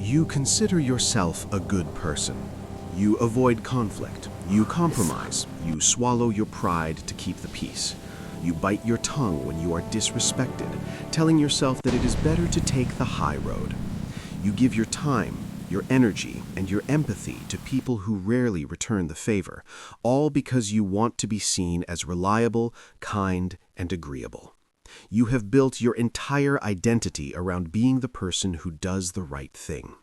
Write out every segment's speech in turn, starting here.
You consider yourself a good person. You avoid conflict. You compromise. You swallow your pride to keep the peace. You bite your tongue when you are disrespected, telling yourself that it is better to take the high road. You give your time, your energy, and your empathy to people who rarely return the favor, all because you want to be seen as reliable, kind, and agreeable. You have built your entire identity around being the person who does the right thing.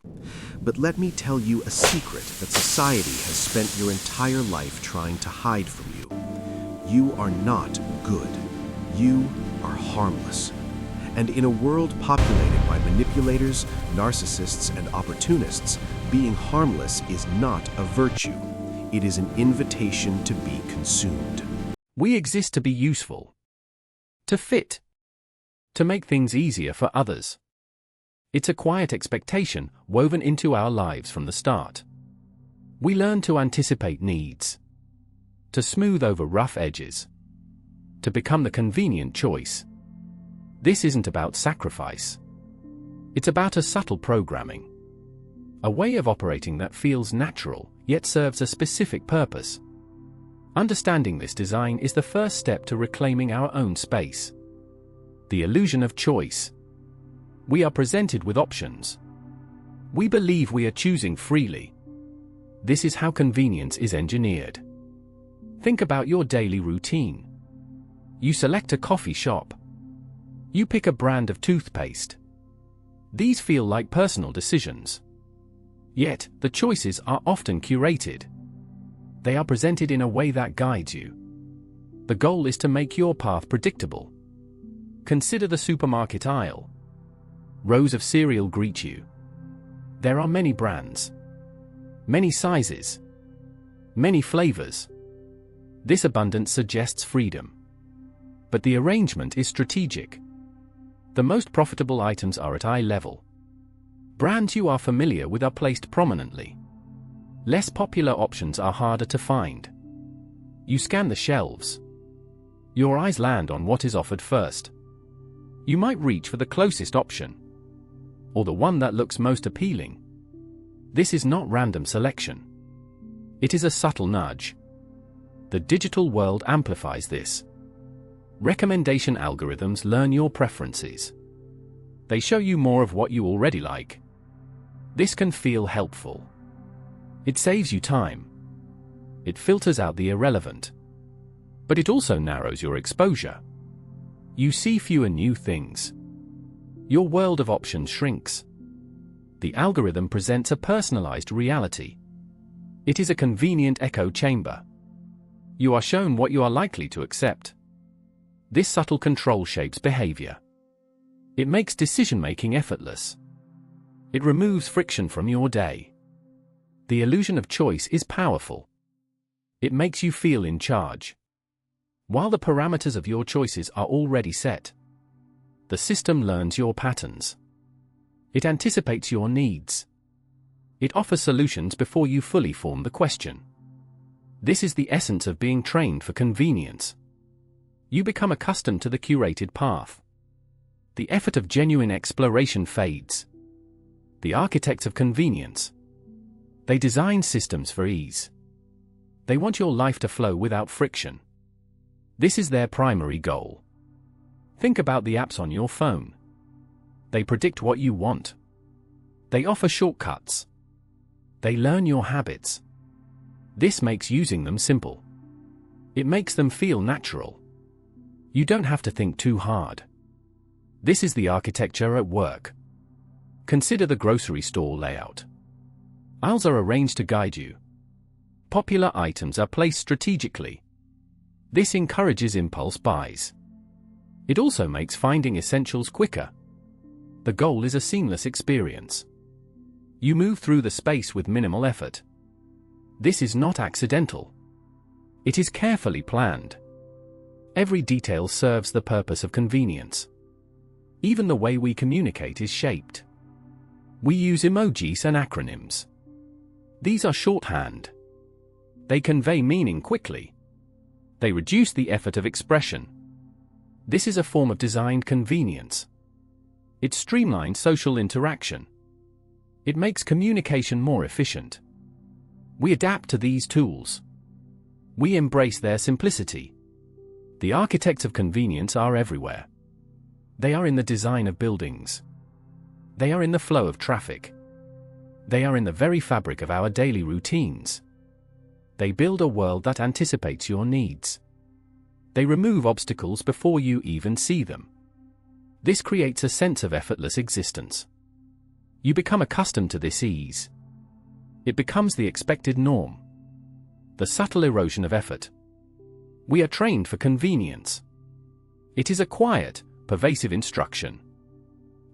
But let me tell you a secret that society has spent your entire life trying to hide from you. You are not good. You are harmless. And in a world populated by manipulators, narcissists, and opportunists, being harmless is not a virtue. It is an invitation to be consumed. We exist to be useful, to fit, to make things easier for others. It's a quiet expectation woven into our lives from the start. We learn to anticipate needs, to smooth over rough edges, to become the convenient choice. This isn't about sacrifice. It's about a subtle programming, a way of operating that feels natural, yet serves a specific purpose. Understanding this design is the first step to reclaiming our own space. The illusion of choice. We are presented with options. We believe we are choosing freely. This is how convenience is engineered. Think about your daily routine. You select a coffee shop. You pick a brand of toothpaste. These feel like personal decisions. Yet, the choices are often curated. They are presented in a way that guides you. The goal is to make your path predictable. Consider the supermarket aisle. Rows of cereal greet you. There are many brands, many sizes, many flavors. This abundance suggests freedom. But the arrangement is strategic. The most profitable items are at eye level. Brands you are familiar with are placed prominently. Less popular options are harder to find. You scan the shelves. Your eyes land on what is offered first. You might reach for the closest option, or the one that looks most appealing. This is not random selection. It is a subtle nudge. The digital world amplifies this. Recommendation algorithms learn your preferences. They show you more of what you already like. This can feel helpful. It saves you time. It filters out the irrelevant. But it also narrows your exposure. You see fewer new things. Your world of options shrinks. The algorithm presents a personalized reality. It is a convenient echo chamber. You are shown what you are likely to accept. This subtle control shapes behavior. It makes decision-making effortless. It removes friction from your day. The illusion of choice is powerful. It makes you feel in charge. While the parameters of your choices are already set, the system learns your patterns. It anticipates your needs. It offers solutions before you fully form the question. This is the essence of being trained for convenience. You become accustomed to the curated path. The effort of genuine exploration fades. The architects of convenience. They design systems for ease. They want your life to flow without friction. This is their primary goal. Think about the apps on your phone. They predict what you want. They offer shortcuts. They learn your habits. This makes using them simple. It makes them feel natural. You don't have to think too hard. This is the architecture at work. Consider the grocery store layout. Aisles are arranged to guide you. Popular items are placed strategically. This encourages impulse buys. It also makes finding essentials quicker. The goal is a seamless experience. You move through the space with minimal effort. This is not accidental. It is carefully planned. Every detail serves the purpose of convenience. Even the way we communicate is shaped. We use emojis and acronyms. These are shorthand. They convey meaning quickly. They reduce the effort of expression. This is a form of designed convenience. It streamlines social interaction. It makes communication more efficient. We adapt to these tools. We embrace their simplicity. The architects of convenience are everywhere. They are in the design of buildings. They are in the flow of traffic. They are in the very fabric of our daily routines. They build a world that anticipates your needs. They remove obstacles before you even see them. This creates a sense of effortless existence. You become accustomed to this ease. It becomes the expected norm. The subtle erosion of effort. We are trained for convenience. It is a quiet, pervasive instruction.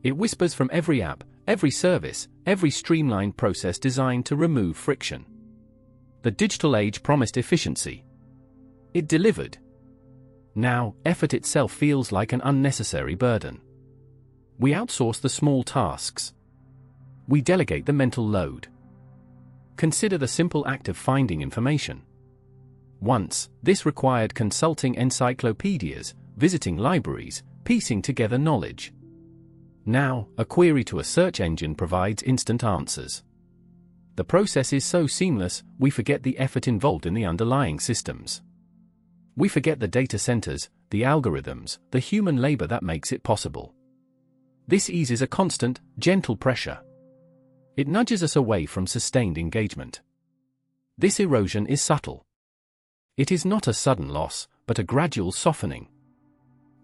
It whispers from every app, every service, every streamlined process designed to remove friction. The digital age promised efficiency. It delivered. Now, effort itself feels like an unnecessary burden. We outsource the small tasks. We delegate the mental load. Consider the simple act of finding information. Once, this required consulting encyclopedias, visiting libraries, piecing together knowledge. Now, a query to a search engine provides instant answers. The process is so seamless, we forget the effort involved in the underlying systems. We forget the data centers, the algorithms, the human labor that makes it possible. This ease is a constant, gentle pressure. It nudges us away from sustained engagement. This erosion is subtle. It is not a sudden loss, but a gradual softening.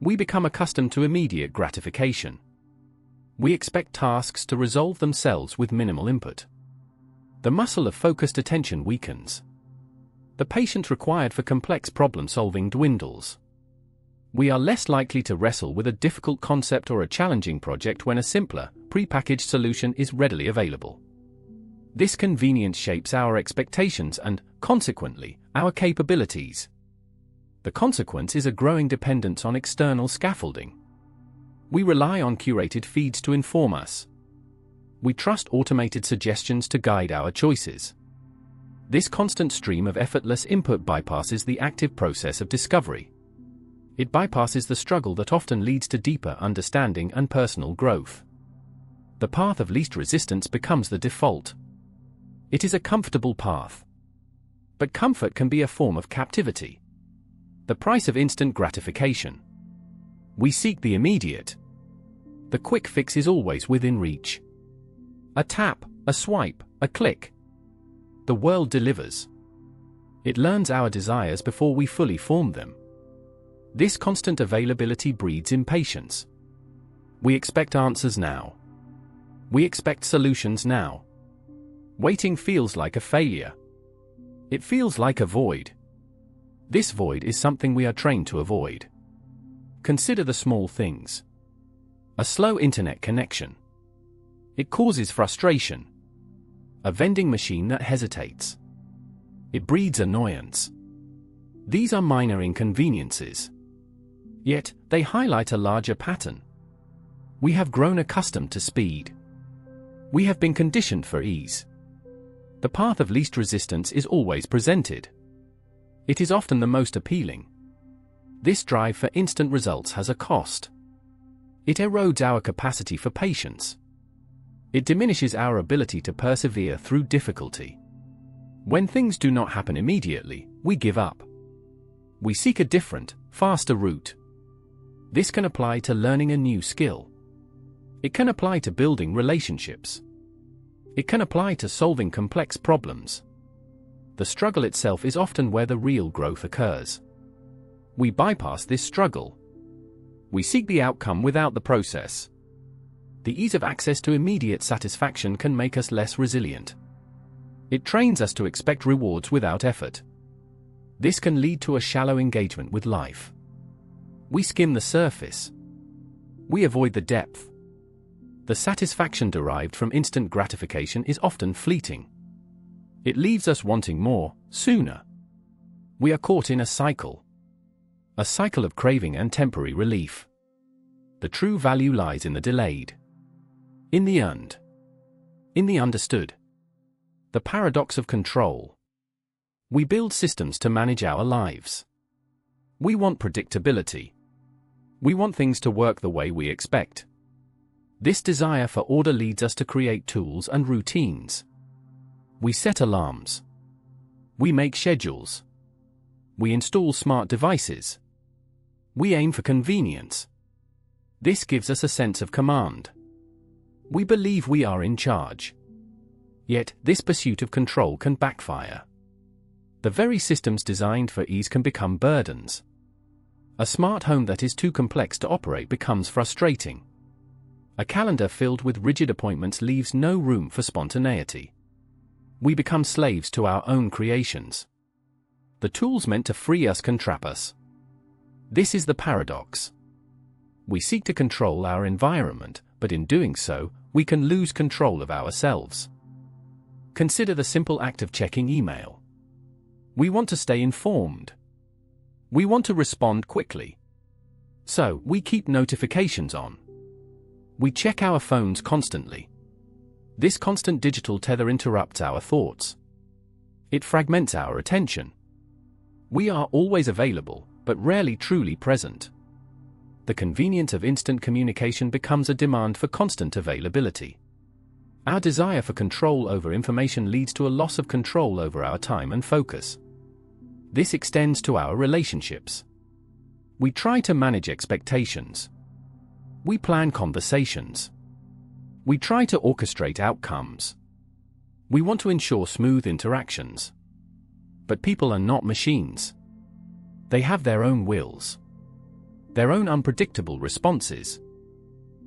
We become accustomed to immediate gratification. We expect tasks to resolve themselves with minimal input. The muscle of focused attention weakens. The patience required for complex problem-solving dwindles. We are less likely to wrestle with a difficult concept or a challenging project when a simpler, prepackaged solution is readily available. This convenience shapes our expectations and, consequently, our capabilities. The consequence is a growing dependence on external scaffolding. We rely on curated feeds to inform us. We trust automated suggestions to guide our choices. This constant stream of effortless input bypasses the active process of discovery. It bypasses the struggle that often leads to deeper understanding and personal growth. The path of least resistance becomes the default. It is a comfortable path. But comfort can be a form of captivity. The price of instant gratification. We seek the immediate. The quick fix is always within reach. A tap, a swipe, a click. The world delivers. It learns our desires before we fully form them. This constant availability breeds impatience. We expect answers now. We expect solutions now. Waiting feels like a failure. It feels like a void. This void is something we are trained to avoid. Consider the small things. A slow internet connection. It causes frustration. A vending machine that hesitates. It breeds annoyance. These are minor inconveniences. Yet, they highlight a larger pattern. We have grown accustomed to speed. We have been conditioned for ease. The path of least resistance is always presented. It is often the most appealing. This drive for instant results has a cost. It erodes our capacity for patience. It diminishes our ability to persevere through difficulty. When things do not happen immediately, we give up. We seek a different, faster route. This can apply to learning a new skill. It can apply to building relationships. It can apply to solving complex problems. The struggle itself is often where the real growth occurs. We bypass this struggle. We seek the outcome without the process. The ease of access to immediate satisfaction can make us less resilient. It trains us to expect rewards without effort. This can lead to a shallow engagement with life. We skim the surface. We avoid the depth. The satisfaction derived from instant gratification is often fleeting. It leaves us wanting more, sooner. We are caught in a cycle. A cycle of craving and temporary relief. The true value lies in the delayed. In the earned. In the understood. The paradox of control. We build systems to manage our lives. We want predictability. We want things to work the way we expect. This desire for order leads us to create tools and routines. We set alarms. We make schedules. We install smart devices. We aim for convenience. This gives us a sense of command. We believe we are in charge. Yet, this pursuit of control can backfire. The very systems designed for ease can become burdens. A smart home that is too complex to operate becomes frustrating. A calendar filled with rigid appointments leaves no room for spontaneity. We become slaves to our own creations. The tools meant to free us can trap us. This is the paradox. We seek to control our environment, but in doing so, we can lose control of ourselves. Consider the simple act of checking email. We want to stay informed. We want to respond quickly. So, we keep notifications on. We check our phones constantly. This constant digital tether interrupts our thoughts. It fragments our attention. We are always available, but rarely truly present. The convenience of instant communication becomes a demand for constant availability. Our desire for control over information leads to a loss of control over our time and focus. This extends to our relationships. We try to manage expectations. We plan conversations. We try to orchestrate outcomes. We want to ensure smooth interactions. But people are not machines. They have their own wills, their own unpredictable responses.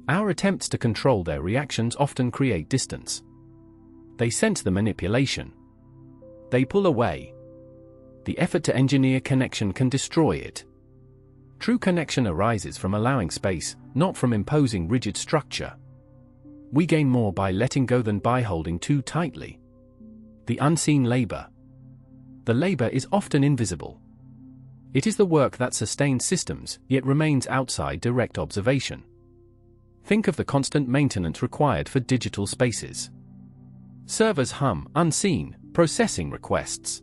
Our attempts to control their reactions often create distance. They sense the manipulation. They pull away. The effort to engineer connection can destroy it. True connection arises from allowing space, not from imposing rigid structure. We gain more by letting go than by holding too tightly. The unseen labor. The labor is often invisible. It is the work that sustains systems, yet remains outside direct observation. Think of the constant maintenance required for digital spaces. Servers hum, unseen, processing requests.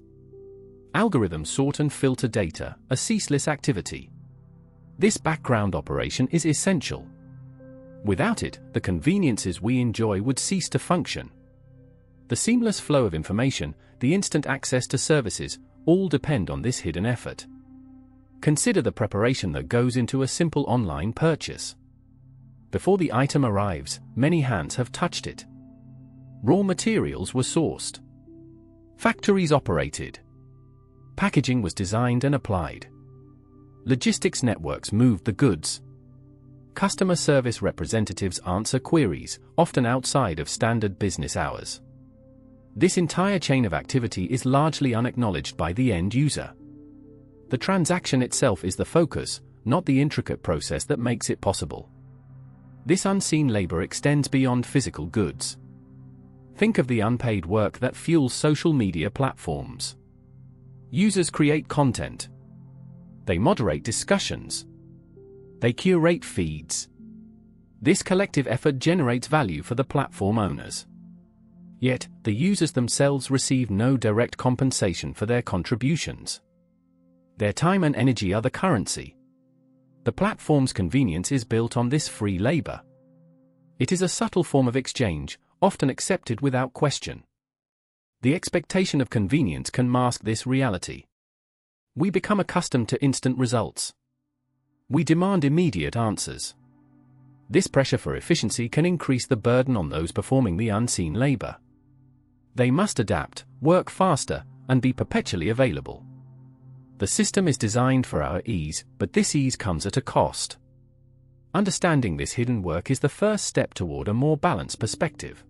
Algorithms sort and filter data, a ceaseless activity. This background operation is essential. Without it, the conveniences we enjoy would cease to function. The seamless flow of information, the instant access to services, all depend on this hidden effort. Consider the preparation that goes into a simple online purchase. Before the item arrives, many hands have touched it. Raw materials were sourced. Factories operated. Packaging was designed and applied. Logistics networks moved the goods. Customer service representatives answer queries, often outside of standard business hours. This entire chain of activity is largely unacknowledged by the end user. The transaction itself is the focus, not the intricate process that makes it possible. This unseen labor extends beyond physical goods. Think of the unpaid work that fuels social media platforms. Users create content. They moderate discussions. They curate feeds. This collective effort generates value for the platform owners. Yet, the users themselves receive no direct compensation for their contributions. Their time and energy are the currency. The platform's convenience is built on this free labor. It is a subtle form of exchange, often accepted without question. The expectation of convenience can mask this reality. We become accustomed to instant results. We demand immediate answers. This pressure for efficiency can increase the burden on those performing the unseen labor. They must adapt, work faster, and be perpetually available. The system is designed for our ease, but this ease comes at a cost. Understanding this hidden work is the first step toward a more balanced perspective.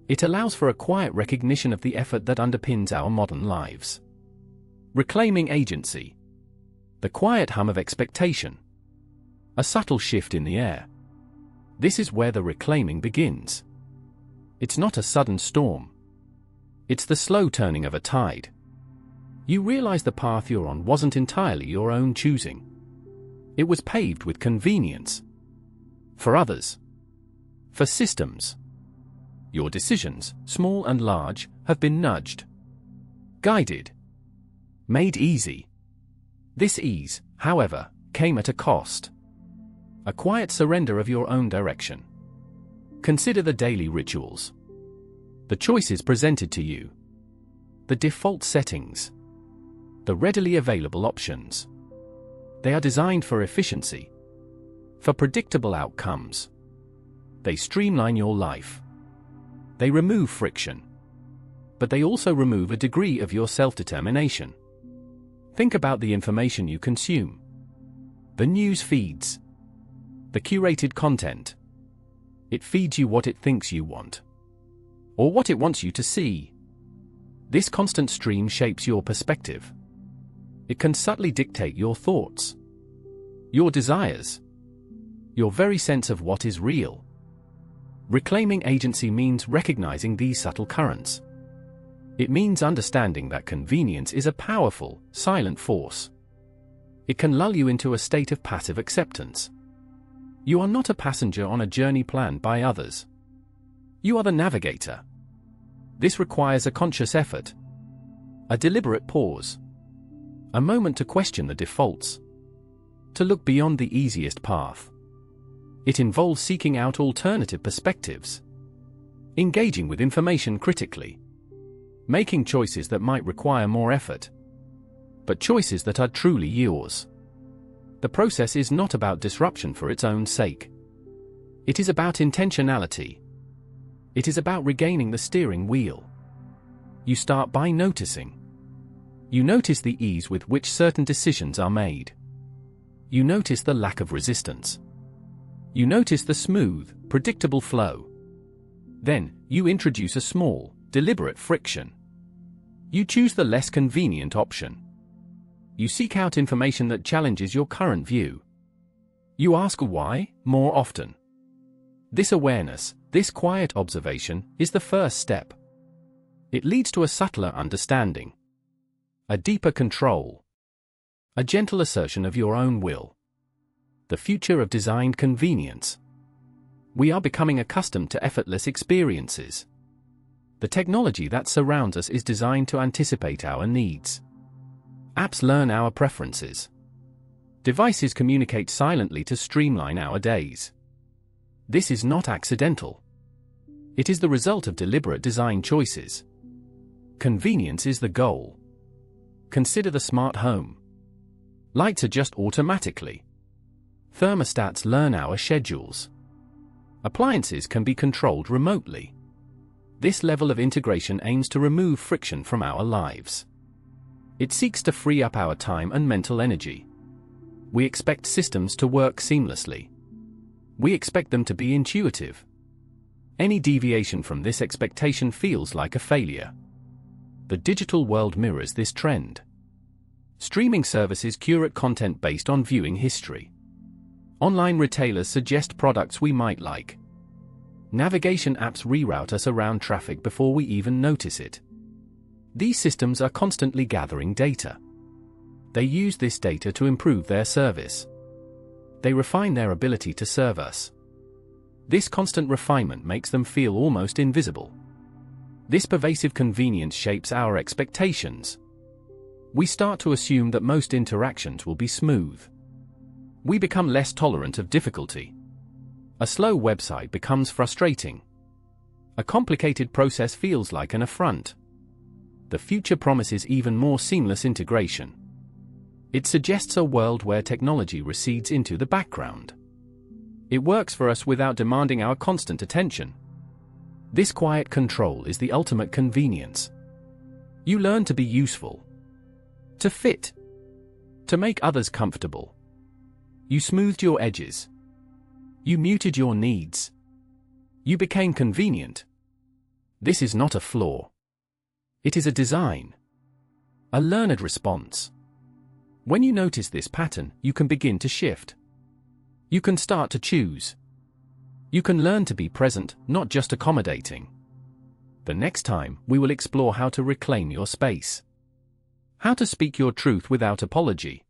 It allows for a quiet recognition of the effort that underpins our modern lives. Reclaiming agency. The quiet hum of expectation. A subtle shift in the air. This is where the reclaiming begins. It's not a sudden storm. It's the slow turning of a tide. You realize the path you're on wasn't entirely your own choosing. It was paved with convenience. For others. For systems. Your decisions, small and large, have been nudged. Guided. Made easy. This ease, however, came at a cost. A quiet surrender of your own direction. Consider the daily rituals. The choices presented to you. The default settings. The readily available options. They are designed for efficiency, for predictable outcomes. They streamline your life. They remove friction. But they also remove a degree of your self-determination. Think about the information you consume. The news feeds. The curated content. It feeds you what it thinks you want, or what it wants you to see. This constant stream shapes your perspective. It can subtly dictate your thoughts, your desires, your very sense of what is real. Reclaiming agency means recognizing these subtle currents. It means understanding that convenience is a powerful, silent force. It can lull you into a state of passive acceptance. You are not a passenger on a journey planned by others. You are the navigator. This requires a conscious effort, a deliberate pause, a moment to question the defaults, to look beyond the easiest path. It involves seeking out alternative perspectives, engaging with information critically, making choices that might require more effort, but choices that are truly yours. The process is not about disruption for its own sake. It is about intentionality. It is about regaining the steering wheel. You start by noticing. You notice the ease with which certain decisions are made. You notice the lack of resistance. You notice the smooth, predictable flow. Then, you introduce a small, deliberate friction. You choose the less convenient option. You seek out information that challenges your current view. You ask why more often. This awareness, this quiet observation, is the first step. It leads to a subtler understanding, a deeper control, a gentle assertion of your own will. The future of designed convenience. We are becoming accustomed to effortless experiences. The technology that surrounds us is designed to anticipate our needs. Apps learn our preferences. Devices communicate silently to streamline our days. This is not accidental. It is the result of deliberate design choices. Convenience is the goal. Consider the smart home. Lights adjust automatically. Thermostats learn our schedules. Appliances can be controlled remotely. This level of integration aims to remove friction from our lives. It seeks to free up our time and mental energy. We expect systems to work seamlessly. We expect them to be intuitive. Any deviation from this expectation feels like a failure. The digital world mirrors this trend. Streaming services curate content based on viewing history. Online retailers suggest products we might like. Navigation apps reroute us around traffic before we even notice it. These systems are constantly gathering data. They use this data to improve their service. They refine their ability to serve us. This constant refinement makes them feel almost invisible. This pervasive convenience shapes our expectations. We start to assume that most interactions will be smooth. We become less tolerant of difficulty. A slow website becomes frustrating. A complicated process feels like an affront. The future promises even more seamless integration. It suggests a world where technology recedes into the background. It works for us without demanding our constant attention. This quiet control is the ultimate convenience. You learn to be useful, to fit, to make others comfortable. You smoothed your edges. You muted your needs. You became convenient. This is not a flaw. It is a design, a learned response. When you notice this pattern, you can begin to shift. You can start to choose. You can learn to be present, not just accommodating. The next time, we will explore how to reclaim your space. How to speak your truth without apology.